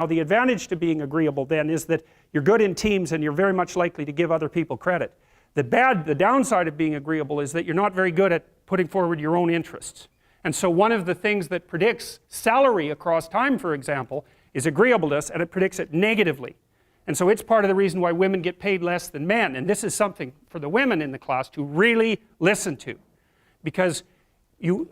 Now the advantage to being agreeable then is that you're good in teams and you're very much likely to give other people credit. The downside of being agreeable is that you're not very good at putting forward your own interests. And so one of the things that predicts salary across time, for example, is agreeableness, and it predicts it negatively. And so it's part of the reason why women get paid less than men. And this is something for the women in the class to really listen to. Because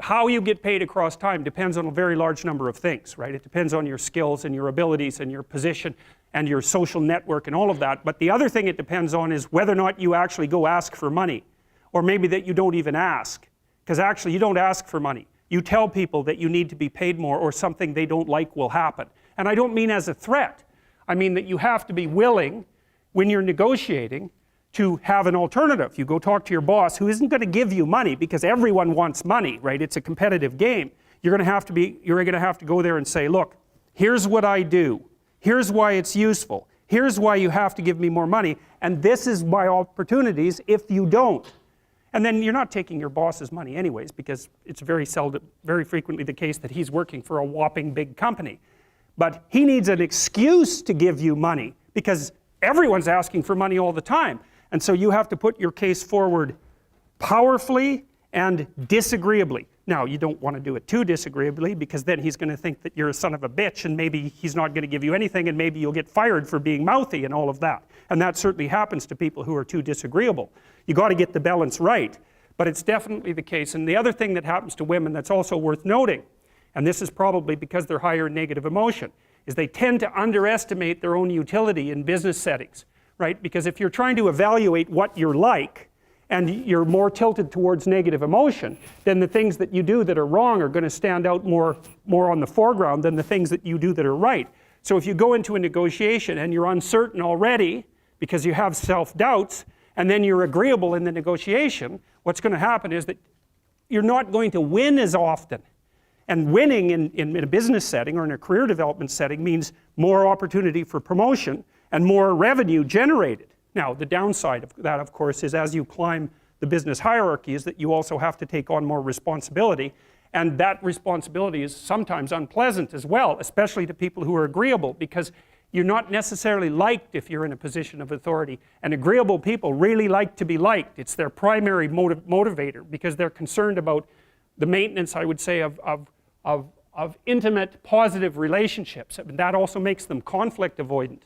how you get paid across time depends on a very large number of things, right? It depends on your skills and your abilities and your position and your social network and all of that. But the other thing it depends on is whether or not you actually go ask for money. Or maybe that you don't even ask. Because actually you don't ask for money. You tell people that you need to be paid more or something they don't like will happen. And I don't mean as a threat. I mean that you have to be willing, when you're negotiating, to have an alternative. You go talk to your boss who isn't going to give you money because everyone wants money, right? It's a competitive game. You're going to have to go there and say, look, here's what I do. Here's why it's useful. Here's why you have to give me more money. And this is my opportunities if you don't. And then you're not taking your boss's money anyways, because it's very frequently the case that he's working for a whopping big company. But he needs an excuse to give you money because everyone's asking for money all the time. And so you have to put your case forward powerfully and disagreeably. Now, you don't want to do it too disagreeably because then he's going to think that you're a son of a bitch and maybe he's not going to give you anything and maybe you'll get fired for being mouthy and all of that. And that certainly happens to people who are too disagreeable. You got to get the balance right, but it's definitely the case. And the other thing that happens to women that's also worth noting, and this is probably because they're higher in negative emotion, is they tend to underestimate their own utility in business settings, right? Because if you're trying to evaluate what you're like, and you're more tilted towards negative emotion, then the things that you do that are wrong are going to stand out more on the foreground than the things that you do that are right. So if you go into a negotiation and you're uncertain already because you have self-doubts, and then you're agreeable in the negotiation, what's going to happen is that you're not going to win as often. And winning in a business setting or in a career development setting means more opportunity for promotion and more revenue generated. Now, the downside of that, of course, is as you climb the business hierarchy is that you also have to take on more responsibility, and that responsibility is sometimes unpleasant as well, especially to people who are agreeable, because you're not necessarily liked if you're in a position of authority, and agreeable people really like to be liked. It's their primary motivator, because they're concerned about the maintenance, I would say, of intimate, positive relationships, and that also makes them conflict avoidant.